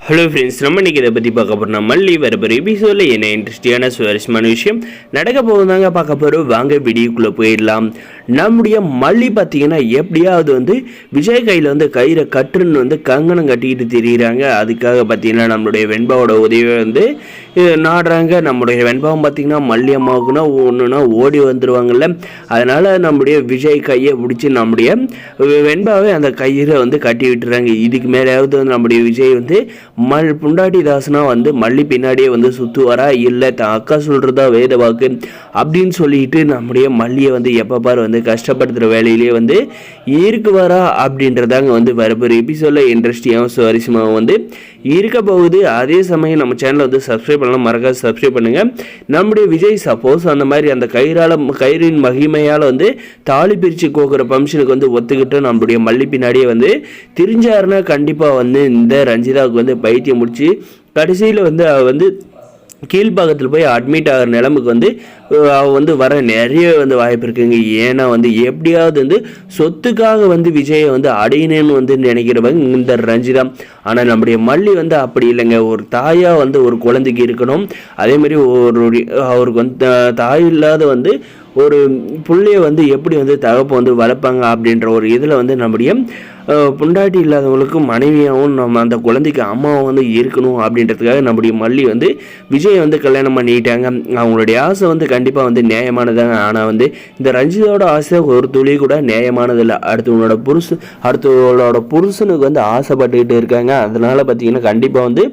Hello friends, நம்ம இன்றைக்கி இதை பற்றி பார்க்க போகிறோம். மல்லி வரப்போகிற எபிசோடில் என்ன இன்ட்ரெஸ்டிங்கான சுவாரஸ்யமான விஷயம் நடக்க போகுதாங்க பார்க்க போகிறோம். வாங்க வீடியோக்குள்ளே போயிடலாம். நம்முடைய மல்லி பார்த்தீங்கன்னா எப்படியாவது விஜய் கையில் கயிறை கட்டுன்னு கங்கணம் கட்டிக்கிட்டு திரியிறாங்க. அதுக்காக பார்த்தீங்கன்னா நம்மளுடைய வெண்பாவோட உதவியை நாடுறாங்க. நம்முடைய வெண்பாவும் பார்த்தீங்கன்னா மல்லி அம்மாவுக்குன்னா ஒன்றுனா ஓடி வந்துடுவாங்கல்ல. அதனால் நம்முடைய விஜய் கையை பிடிச்சி நம்முடைய வெண்பாவை அந்த கயிறை கட்டி விட்டுறாங்க. இதுக்கு மேலேயாவது நம்முடைய விஜய் புண்டாட்டி தாசனா மல்லி பின்னாடியே சுற்றுவாரா, இல்லை அக்கா சொல்கிறதா வேத வாக்கு அப்படின்னு சொல்லிட்டு நம்முடைய மல்லியை எப்போ பாரு கஷ்டப்படுத்துகிற வேலையிலேயே இருக்குவாரா அப்படின்றதாங்க வரப்போகிற எபிசோடில் இன்ட்ரெஸ்டிங்காகவும் சுவாரஸ்யமாகவும் இருக்க போகுது. அதே சமயம் நம்ம சேனலை சப்ஸ்கிரைப் பண்ணலாம், மறக்காது சப்ஸ்கிரைப் பண்ணுங்கள். நம்முடைய விஜய் சப்போஸ் அந்த மாதிரி அந்த கயிறின் மகிமையால் தாலி பிரித்து கோக்குற ஃபங்க்ஷனுக்கு ஒத்துக்கிட்டு நம்மளுடைய மல்லி பின்னாடியே திரிஞ்சாருன்னா கண்டிப்பாக இந்த ரஞ்சிதாவுக்கு பைத்தியம் முடிச்சு கடைசியில் கீழ்பாகத்தில் போய் அட்மிட் ஆகிற நிலைமைக்கு வர நிறைய வாய்ப்பு இருக்குங்க. ஏன்னா எப்படியாவது சொத்துக்காக விஜயை அடையணும்னு நினைக்கிறவங்க இந்த ரஞ்சிதா. ஆனால் நம்முடைய மல்லி அப்படி இல்லைங்க. ஒரு தாயாக ஒரு குழந்தைக்கு இருக்கணும். அதேமாதிரி அவருக்கு தாய் இல்லாத ஒரு பிள்ளைய எப்படி தகப்ப வளர்ப்பாங்க அப்படின்ற ஒரு இதில் நம்முடைய புண்டாட்டி இல்லாதவங்களுக்கு மனைவியாகவும் நம்ம அந்த குழந்தைக்கு அம்மாவும் இருக்கணும் அப்படின்றதுக்காக நம்முடைய மல்லி விஜய் கல்யாணம் பண்ணிட்டாங்க. அவங்களுடைய ஆசை கண்டிப்பாக நியாயமானதாங்க. ஆனால் இந்த ரஞ்சிதோட ஆசை ஒரு துளி கூட நியாயமானதில்லை. அடுத்தவங்களோட புருஷனுக்கு ஆசைப்பட்டுக்கிட்டு இருக்காங்க. அதனால பார்த்தீங்கன்னா கண்டிப்பாக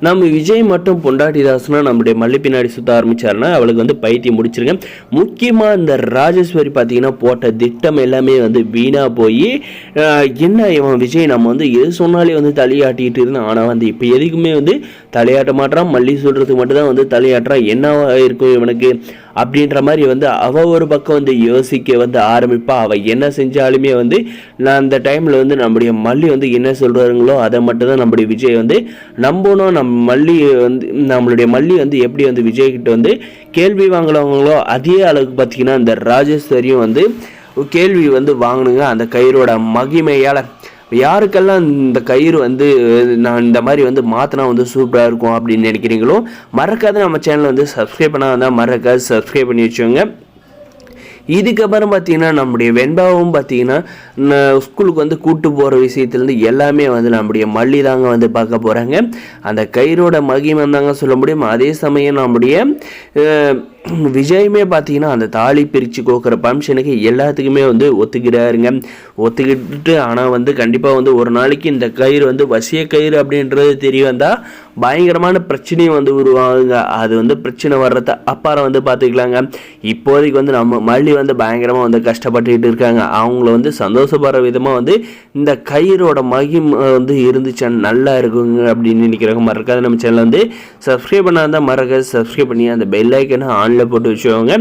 நம்ம விஜய் மட்டும் பொண்டாட்டி தாசனா நம்முடைய மல்லி பின்னாடி சுற்ற ஆரம்பிச்சாருன்னா அவளுக்கு பைத்தியம் முடிச்சிருங்க. முக்கியமாக இந்த ராஜேஸ்வரி பார்த்தீங்கன்னா போட்ட திட்டம் எல்லாமே வீணாக போய் என்ன இவன் விஜய் நம்ம எது சொன்னாலே தலையாட்டிகிட்டு இருந்தேன். ஆனால் இப்போ எதுக்குமே தலையாட்ட மாட்டான். மல்லி சொல்கிறதுக்கு மட்டும்தான் தலையாட்டுறான். என்ன இருக்கும் இவனுக்கு அப்படின்ற மாதிரி அவள் ஒரு பக்கம் யோசிக்க ஆரம்பிப்பா. அவள் என்ன செஞ்சாலுமே நான் அந்த டைமில் நம்முடைய மல்லி என்ன சொல்கிறாங்களோ அதை மட்டும்தான் நம்முடைய விஜய் நம்பணும். நம்மளுடைய மல்லி எப்படி விஜய்கிட்ட கேள்வி வாங்குறவங்களோ அதே அளவுக்கு பார்த்தீங்கன்னா இந்த ராஜேஸ்வரியும் கேள்வி வாங்கணுங்க. அந்த கயிறோட மகிமையால் யாருக்கெல்லாம் இந்த கயிறு நான் இந்த மாதிரி மாற்றினா சூப்பராக இருக்கும் அப்படின்னு நினைக்கிறீங்களோ மறக்காத நம்ம சேனலை சப்ஸ்கிரைப் பண்ணால் மறக்காது சப்ஸ்கிரைப் பண்ணி வச்சுக்கோங்க. இதுக்கப்புறம் பார்த்தீங்கன்னா நம்முடைய வெண்பாவும் பார்த்தீங்கன்னா ஸ்கூலுக்கு கூட்டு போகிற விஷயத்துலேருந்து எல்லாமே நம்முடைய மல்லி தாங்க பார்க்க போகிறாங்க. அந்த கயிறோட மகிமை தாங்க சொல்ல முடியும். அதே சமயம் நம்முடைய விஜயுமே பார்த்தீங்கன்னா அந்த தாலி பிரித்து கோக்குற ஃபங்க்ஷனுக்கு எல்லாத்துக்குமே ஒத்துக்கிறாருங்க. ஒத்துக்கிட்டு ஆனால் கண்டிப்பாக ஒரு நாளைக்கு இந்த கயிறு வசிய கயிறு அப்படின்றது தெரிய வந்தால் பயங்கரமான பிரச்சனையும் உருவாகுங்க. அது பிரச்சனை வர்றத அப்பாரம் பார்த்துக்கலாங்க. இப்போதைக்கு நம்ம மல்லி பயங்கரமாக கஷ்டப்பட்டுக்கிட்டு இருக்காங்க. அவங்கள சந்தோஷப்படுற விதமாக இந்த கயிறோட மகிமை இருந்துச்சுன்னு நல்லா இருக்குங்க அப்படின்னு நினைக்கிறாங்க. மறக்காத நம்ம சேனல் சப்ஸ்கிரைப் பண்ணாதான் மறக்காது சப்ஸ்கிரைப் பண்ணி அந்த பெல் ஐக்கனை ஆன்ல போட்டு வச்சுக்கோங்க.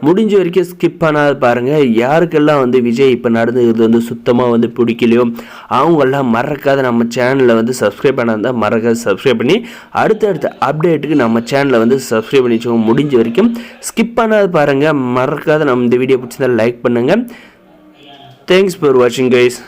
முடிஞ்ச வரைக்கும் ஸ்கிப் பண்ணாத பாருங்கள். யாருக்கெல்லாம் விஜய் இப்போ நடந்தது சுத்தமாக பிடிக்கலையோ அவங்கெல்லாம் மறக்காத நம்ம சேனலில் சப்ஸ்கிரைப் பண்ணாதான் மறக்காது சப்ஸ்கிரைப் பண்ணி அடுத்தடுத்த அப்டேட்டுக்கு நம்ம சேனலை சப்ஸ்கிரைப் பண்ணி வச்சுக்கோங்க. முடிஞ்ச வரைக்கும் ஸ்கிப் பண்ணாத பாருங்கள். மறக்காத நம்ம இந்த வீடியோ பிடிச்சிருந்தா லைக் பண்ணுங்கள். தேங்க்ஸ் ஃபார் வாட்சிங் கைஸ்.